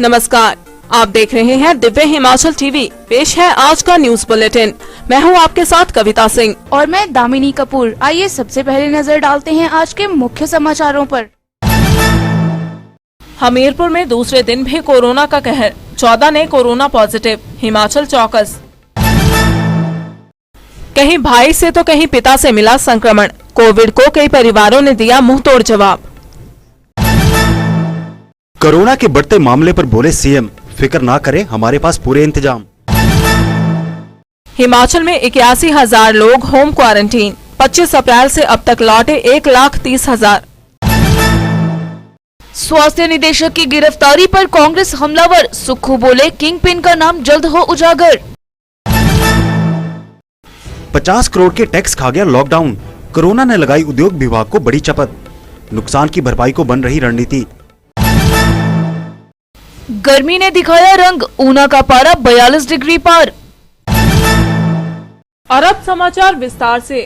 नमस्कार, आप देख रहे हैं दिव्य हिमाचल टीवी। पेश है आज का न्यूज बुलेटिन। मैं हूं आपके साथ कविता सिंह और मैं दामिनी कपूर। आइए सबसे पहले नजर डालते हैं आज के मुख्य समाचारों पर। हमीरपुर में दूसरे दिन भी कोरोना का कहर, 14 ने कोरोना पॉजिटिव, हिमाचल चौकस। कहीं भाई से तो कहीं पिता से मिला संक्रमण, कोविड को कई परिवारों ने दिया मुंहतोड़ जवाब। कोरोना के बढ़ते मामले पर बोले सीएम, फिक्र ना करें, हमारे पास पूरे इंतजाम। हिमाचल में 81,000 लोग होम क्वारंटीन, 25 अप्रैल से अब तक लौटे 1,30,000। स्वास्थ्य निदेशक की गिरफ्तारी पर कांग्रेस हमलावर, सुक्खू बोले किंग पिन का नाम जल्द हो उजागर। 50 करोड़ के टैक्स खा गया लॉकडाउन, कोरोना ने लगाई उद्योग विभाग को बड़ी चपत, नुकसान की भरपाई को बन रही रणनीति। गर्मी ने दिखाया रंग, ऊना का पारा 42 डिग्री पार। और अब समाचार विस्तार से।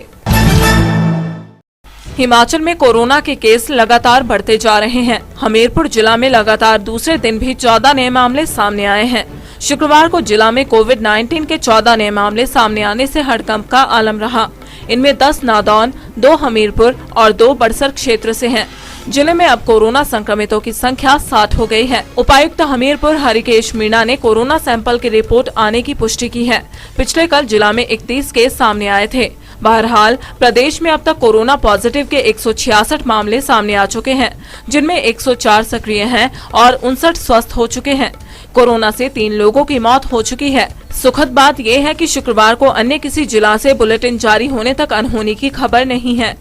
हिमाचल में कोरोना के केस लगातार बढ़ते जा रहे हैं। हमीरपुर जिला में लगातार दूसरे दिन भी 14 नए मामले सामने आए हैं। शुक्रवार को जिला में कोविड-19 के 14 नए मामले सामने आने से हड़कंप का आलम रहा। इनमें 10 नादौन, 2 हमीरपुर और 2 बड़सर क्षेत्र से हैं। जिले में अब कोरोना संक्रमितों की संख्या 60 हो गई है। उपायुक्त हमीरपुर हरिकेश मीणा ने कोरोना सैंपल की रिपोर्ट आने की पुष्टि की है। पिछले कल जिला में 31 केस सामने आए थे। बहरहाल प्रदेश में अब तक कोरोना पॉजिटिव के 166 मामले सामने आ चुके हैं, जिनमें 104 सक्रिय हैं और 59 स्वस्थ हो चुके हैं। कोरोना से 3 लोगों की मौत हो चुकी है। सुखद बात यह है कि शुक्रवार को अन्य किसी जिला से बुलेटिन जारी होने तक अनहोनी की खबर नहीं है।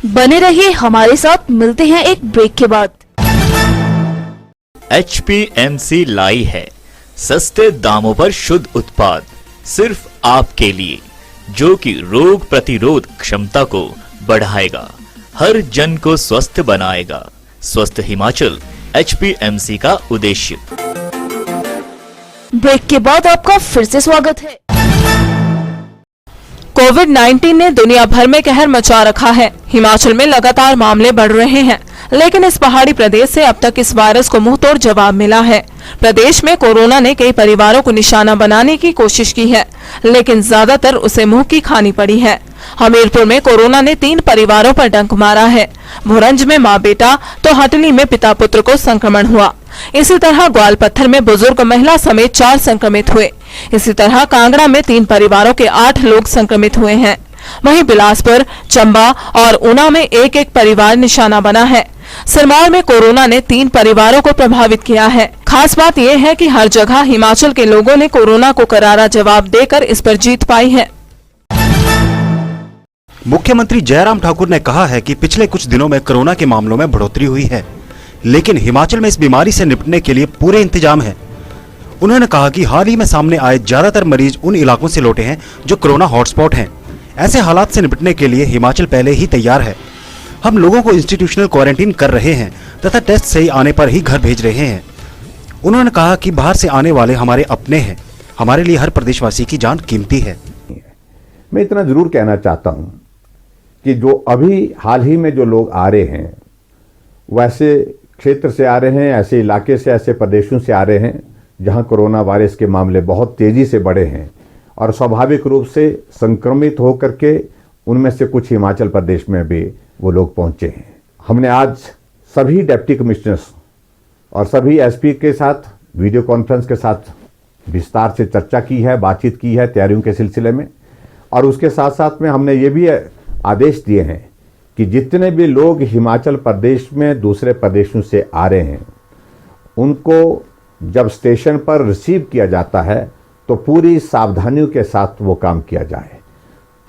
बने रहिए हमारे साथ, मिलते हैं एक ब्रेक के बाद। HPMC लाई है सस्ते दामों पर शुद्ध उत्पाद सिर्फ आपके लिए, जो कि रोग प्रतिरोध क्षमता को बढ़ाएगा, हर जन को स्वस्थ बनाएगा। स्वस्थ हिमाचल HPMC का उद्देश्य। ब्रेक के बाद आपका फिर से स्वागत है। कोविड-19 ने दुनिया भर में कहर मचा रखा है। हिमाचल में लगातार मामले बढ़ रहे हैं, लेकिन इस पहाड़ी प्रदेश से अब तक इस वायरस को मुंहतोड़ जवाब मिला है। प्रदेश में कोरोना ने कई परिवारों को निशाना बनाने की कोशिश की है, लेकिन ज्यादातर उसे मुंह की खानी पड़ी है। हमीरपुर में कोरोना ने 3 परिवारों पर डंक मारा है। भोरंज में माँ बेटा तो हटनी में पिता पुत्र को संक्रमण हुआ। इसी तरह ग्वालपत्थर में बुजुर्ग महिला समेत 4 संक्रमित हुए। इसी तरह कांगड़ा में 3 परिवारों के 8 लोग संक्रमित हुए हैं। वहीं बिलासपुर, चंबा और ऊना में एक एक परिवार निशाना बना है। सिरमौर में कोरोना ने 3 परिवारों को प्रभावित किया है। खास बात यह है कि हर जगह हिमाचल के लोगों ने कोरोना को करारा जवाब देकर इस पर जीत पाई है। मुख्यमंत्री जयराम ठाकुर ने कहा है कि पिछले कुछ दिनों में कोरोना के मामलों में बढ़ोतरी हुई है, लेकिन हिमाचल में इस बीमारी से निपटने के लिए पूरे इंतजाम है। उन्होंने कहा कि हाल ही में सामने आए ज्यादातर मरीज उन इलाकों से लौटे हैं जो कोरोना हॉटस्पॉट हैं। ऐसे हालात से निपटने के लिए हिमाचल पहले ही तैयार है। हम लोगों को इंस्टीट्यूशनल क्वारंटीन कर रहे हैं तथा टेस्ट सही आने पर ही घर भेज रहे हैं। उन्होंने कहा कि बाहर से आने वाले हमारे अपने हैं, हमारे लिए हर प्रदेशवासी की जान कीमती है। मैं इतना जरूर कहना चाहता हूं कि जो अभी हाल ही में जो लोग आ रहे हैं, वैसे क्षेत्र से आ रहे हैं, ऐसे इलाके से, ऐसे प्रदेशों से आ रहे हैं जहां कोरोना वायरस के मामले बहुत तेजी से बढ़े हैं और स्वाभाविक रूप से संक्रमित होकर के उनमें से कुछ हिमाचल प्रदेश में भी वो लोग पहुंचे हैं। हमने आज सभी डिप्टी कमिश्नर्स और सभी एसपी के साथ वीडियो कॉन्फ्रेंस के साथ विस्तार से चर्चा की है, बातचीत की है तैयारियों के सिलसिले में। और उसके साथ साथ में हमने ये भी आदेश दिए हैं कि जितने भी लोग हिमाचल प्रदेश में दूसरे प्रदेशों से आ रहे हैं, उनको जब स्टेशन पर रिसीव किया जाता है तो पूरी सावधानियों के साथ वो काम किया जाए।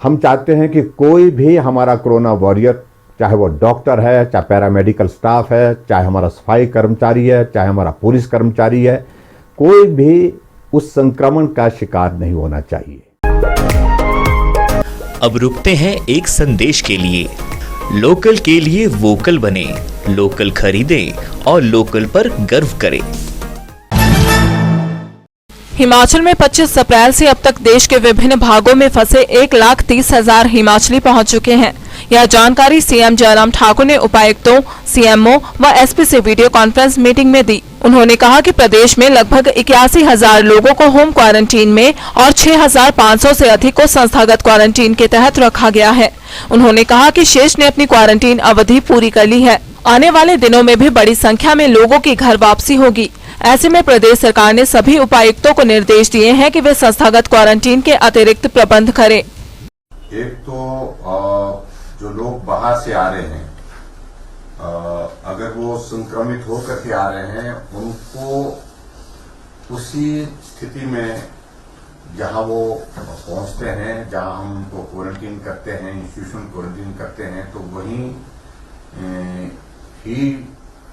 हम चाहते हैं कि कोई भी हमारा कोरोना वॉरियर, चाहे वो डॉक्टर है, चाहे पैरामेडिकल स्टाफ है, चाहे हमारा सफाई कर्मचारी है, चाहे हमारा पुलिस कर्मचारी है, कोई भी उस संक्रमण का शिकार नहीं होना चाहिए। अब रुकते हैं एक संदेश के लिए। लोकल के लिए वोकल बने, लोकल खरीदें और लोकल पर गर्व करें। हिमाचल में 25 अप्रैल से अब तक देश के विभिन्न भागों में फंसे 1,30,000 हिमाचली पहुंच चुके हैं। यह जानकारी सीएम जयराम ठाकुर ने उपायुक्तों, सीएमओ व एसपी से वीडियो कॉन्फ्रेंस मीटिंग में दी। उन्होंने कहा कि प्रदेश में लगभग 81,000 लोगों को होम क्वारंटीन में और 6,500 से अधिक को संस्थागत क्वारंटीन के तहत रखा गया है। उन्होंने कहा कि शेष ने अपनी क्वारंटीन अवधि पूरी कर ली है। आने वाले दिनों में भी बड़ी संख्या में लोगों की घर वापसी होगी। ऐसे में प्रदेश सरकार ने सभी उपायुक्तों को निर्देश दिए हैं कि वे संस्थागत क्वारंटीन के अतिरिक्त प्रबंध करें। एक तो जो लोग बाहर से आ रहे हैं, अगर वो संक्रमित होकर के आ रहे हैं, उनको उसी स्थिति में जहां वो पहुंचते हैं, जहां हम उनको क्वारंटीन करते हैं, इंस्टीट्यूशन क्वारंटीन करते हैं, तो वहीं ही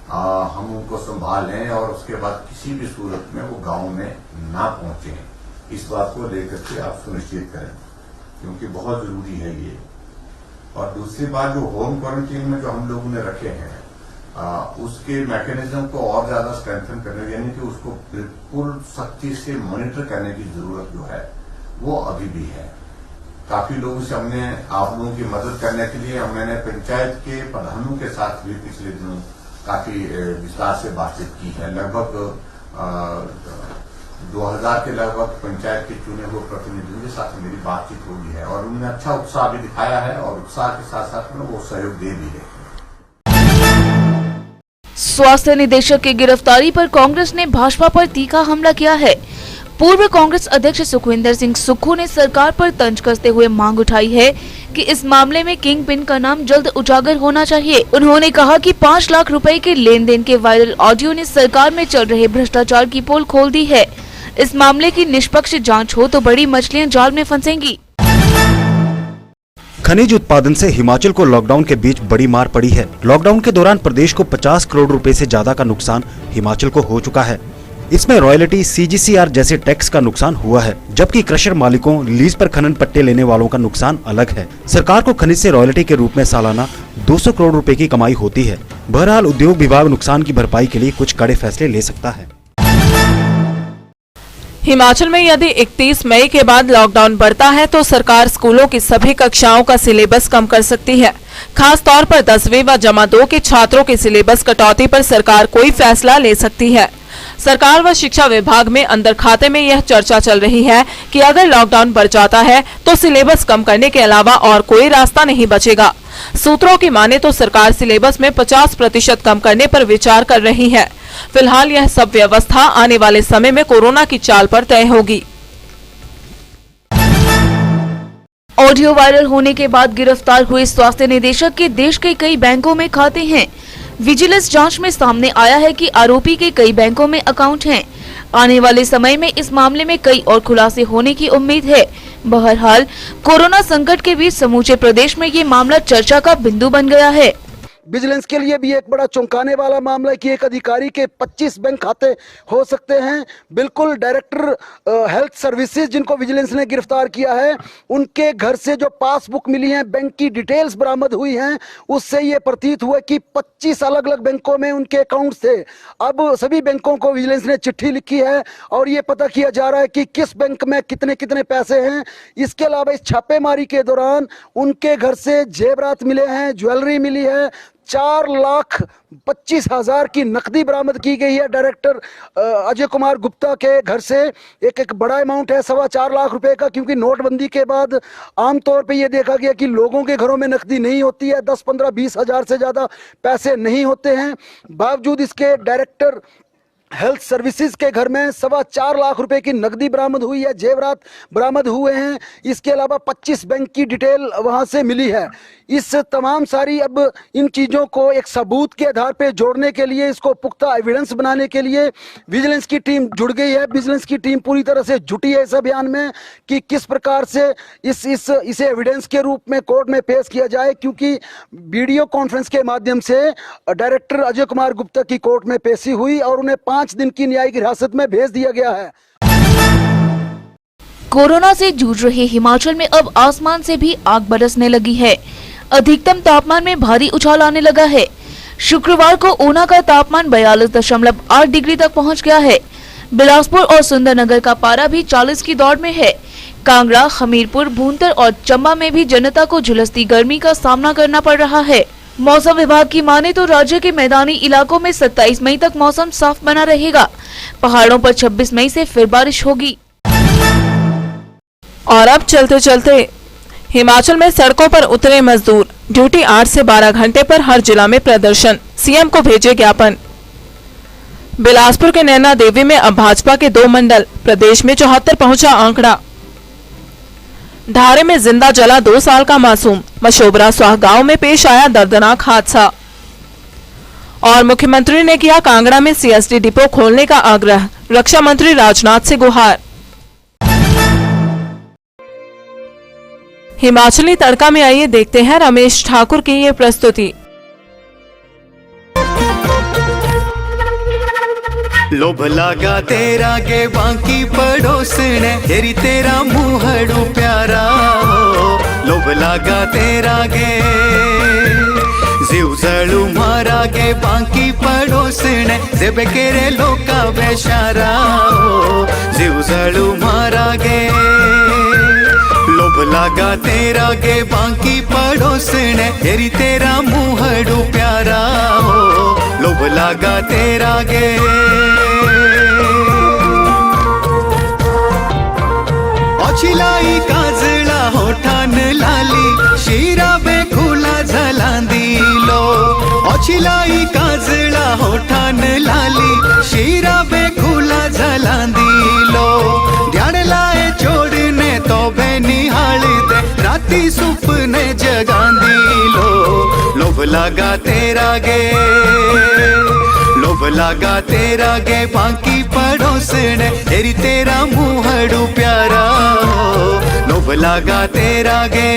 हम उनको संभालें और उसके बाद किसी भी सूरत में वो गांव में ना पहुंचे। इस बात को लेकर के आप सुनिश्चित करें, क्योंकि बहुत जरूरी है ये। और दूसरी बात, जो होम क्वारंटीन में जो हम लोगों ने रखे हैं, उसके मैकेनिज्म को और ज्यादा स्ट्रेंथन करने, यानी कि उसको बिल्कुल सख्ती से मॉनिटर करने की जरूरत जो है वो अभी भी है। काफी लोगों से हमने आप लोगों की मदद करने के लिए मैंने पंचायत के प्रधानों के साथ भी पिछले दिनों काफी विस्तार से बातचीत की है। लगभग 2000 के लगभग पंचायत के चुने हुए प्रतिनिधियों के साथ मेरी बातचीत हुई है और उन्होंने अच्छा उत्साह भी दिखाया है और उत्साह के साथ साथ में वो सहयोग दे भी रहे हैं। स्वास्थ्य निदेशक की गिरफ्तारी पर कांग्रेस ने भाजपा पर तीखा हमला किया है। पूर्व कांग्रेस अध्यक्ष सुखविंदर सिंह सुक्खू ने सरकार पर तंज कसते हुए मांग उठाई है कि इस मामले में किंग पिन का नाम जल्द उजागर होना चाहिए। उन्होंने कहा कि 5 लाख रुपए के लेन देन के वायरल ऑडियो ने सरकार में चल रहे भ्रष्टाचार की पोल खोल दी है। इस मामले की निष्पक्ष जांच हो तो बड़ी मछलियां जाल में फंसेंगी। खनिज उत्पादन से हिमाचल को लॉकडाउन के बीच बड़ी मार पड़ी है। लॉकडाउन के दौरान प्रदेश को 50 करोड़ रुपए से ज्यादा का नुकसान हिमाचल को हो चुका है। इसमें रॉयल्टी, सीजीसीआर जैसे टैक्स का नुकसान हुआ है, जबकि क्रशर मालिकों, लीज पर खनन पट्टे लेने वालों का नुकसान अलग है। सरकार को खनिज से रॉयल्टी के रूप में सालाना 200 करोड़ रुपए की कमाई होती है। बहरहाल उद्योग विभाग नुकसान की भरपाई के लिए कुछ कड़े फैसले ले सकता है। हिमाचल में यदि 31 मई के बाद लॉकडाउन बढ़ता है तो सरकार स्कूलों की सभी कक्षाओं का सिलेबस कम कर सकती है। खास तौर पर 10वीं व जमा 2 के छात्रों के सिलेबस कटौती पर सरकार कोई फैसला ले सकती है। सरकार व शिक्षा विभाग में अंदर खाते में यह चर्चा चल रही है कि अगर लॉकडाउन बढ़ जाता है तो सिलेबस कम करने के अलावा और कोई रास्ता नहीं बचेगा। सूत्रों की माने तो सरकार सिलेबस में 50% कम करने पर विचार कर रही है। फिलहाल यह सब व्यवस्था आने वाले समय में कोरोना की चाल पर तय होगी। ऑडियो वायरल होने के बाद गिरफ्तार हुए स्वास्थ्य निदेशक के देश के कई बैंकों में खाते हैं। विजिलेंस जांच में सामने आया है कि आरोपी के कई बैंकों में अकाउंट हैं। आने वाले समय में इस मामले में कई और खुलासे होने की उम्मीद है। बहरहाल कोरोना संकट के बीच समूचे प्रदेश में ये मामला चर्चा का बिंदु बन गया है। विजिलेंस के लिए भी एक बड़ा चौंकाने वाला मामला है कि एक अधिकारी के 25 बैंक खाते हो सकते हैं। बिल्कुल डायरेक्टर हेल्थ सर्विसेज जिनको विजिलेंस ने गिरफ्तार किया है, उनके घर से जो पासबुक मिली है, बैंक की डिटेल्स बरामद हुई हैं, उससे ये प्रतीत हुआ कि 25 अलग अलग बैंकों में उनके अकाउंट्स थे। अब सभी बैंकों को विजिलेंस ने चिट्ठी लिखी है और ये पता किया जा रहा है कि किस बैंक में कितने कितने पैसे हैं। इसके अलावा इस छापेमारी के दौरान उनके घर से जेवरात मिले हैं, ज्वेलरी मिली है, 4,25,000 की नकदी बरामद की गई है। डायरेक्टर अजय कुमार गुप्ता के घर से एक बड़ा अमाउंट है, 4.25 लाख रुपए का, क्योंकि नोटबंदी के बाद आमतौर पे ये देखा गया कि लोगों के घरों में नकदी नहीं होती है, 10, 15, 20 हजार से ज्यादा पैसे नहीं होते हैं। बावजूद इसके डायरेक्टर हेल्थ सर्विसेज के घर में 4.25 लाख रुपए की नकदी बरामद हुई है, जेवरात बरामद हुए हैं। इसके अलावा 25 बैंक की डिटेल वहां से मिली है। इस तमाम सारी अब इन चीज़ों को एक सबूत के आधार पर जोड़ने के लिए, इसको पुख्ता एविडेंस बनाने के लिए विजिलेंस की टीम जुड़ गई है। विजिलेंस की टीम पूरी तरह से जुटी है इस अभियान में कि किस प्रकार से इसे एविडेंस के रूप में कोर्ट में पेश किया जाए, क्योंकि वीडियो कॉन्फ्रेंस के माध्यम से डायरेक्टर अजय कुमार गुप्ता की कोर्ट में पेशी हुई और उन्हें 5 दिन की न्यायिक हिरासत में भेज दिया गया है। कोरोना से जूझ रहे हिमाचल में अब आसमान से भी आग बरसने लगी है। अधिकतम तापमान में भारी उछाल आने लगा है। शुक्रवार को ऊना का तापमान 42.8 डिग्री तक पहुंच गया है। बिलासपुर और सुंदरनगर का पारा भी 40 की दौड़ में है। कांगड़ा, हमीरपुर, भूंतर और चंबा में भी जनता को झुलसती गर्मी का सामना करना पड़ रहा है। मौसम विभाग की माने तो राज्य के मैदानी इलाकों में 27 मई तक मौसम साफ बना रहेगा। पहाड़ों पर 26 मई से फिर बारिश होगी। और अब चलते चलते हिमाचल में सड़कों पर उतरे मजदूर, ड्यूटी 8 से 12 घंटे पर हर जिला में प्रदर्शन, सीएम को भेजे ज्ञापन। बिलासपुर के नैना देवी में अब भाजपा के 2 मंडल, प्रदेश में 74 पहुंचा आंकड़ा। धारे में जिंदा जला 2 साल का मासूम, मशोबरा स्वाह गांव में पेश आया दर्दनाक हादसा। और मुख्यमंत्री ने किया कांगड़ा में सीएसडी डिपो खोलने का आग्रह, रक्षा मंत्री राजनाथ से गुहार। हिमाचली तड़का में आइए देखते हैं रमेश ठाकुर की ये प्रस्तुति। लोभ लागा तेरा के बाकी पड़ोसने, तेरी तेरा मुहड़ू प्यारा हो। लोभ लागा तेरा गे जीव जळू मारा गे बाकी पड़ोसने, जेबे केरे लोका बेशारा हो। जीव जळू मारा गे लोभ लागा तेरा गे बाकी पड़ोसने, तेरी तेरा मुहड़ू प्यारा हो। लोभ लागा तेरा गे चिलाई काजळा होठान लाली, शिरा बेखुला झलांदी लो। चिलाई काजळा होठान लाली, शिरा बेखुला झलांदी लो। ध्यान लाए छोड़ने तो बेनिहाल दे, राती सुपने जगांदी लो। लोभ लागा तेरा गे लोभ लागा तेरा गे बाकी पड़ोसने, तेरी तेरा मुहड़ू प्यारा हो। लोभ लागा तेरा गे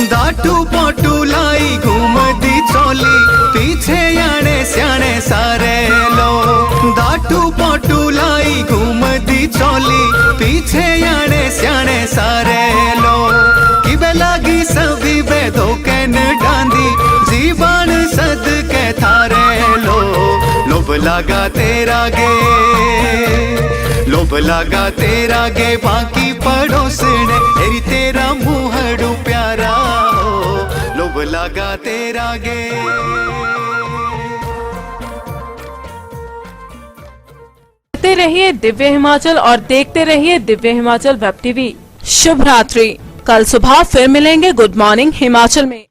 दाटू पोटू लाई घूमती चोली, पीछे याने स्याने सारे लो। दाटू पोटू लाई घूमती चोली, पीछे याने स्याने सारे लो। किबे लागी सभी बेधोके न डांदी, जीवन सद के थारे लो। लोभ लागा तेरा गे लोभ लागा तेरा गे बाकी पड़ोसने, तेरी तेरा मुहड़ू प्यारा हो। लोभ लागा तेरा गे। देखते रहिए दिव्य हिमाचल और देखते रहिए दिव्य हिमाचल वेब टीवी। शुभ रात्रि। कल सुबह फिर मिलेंगे गुड मॉर्निंग हिमाचल में।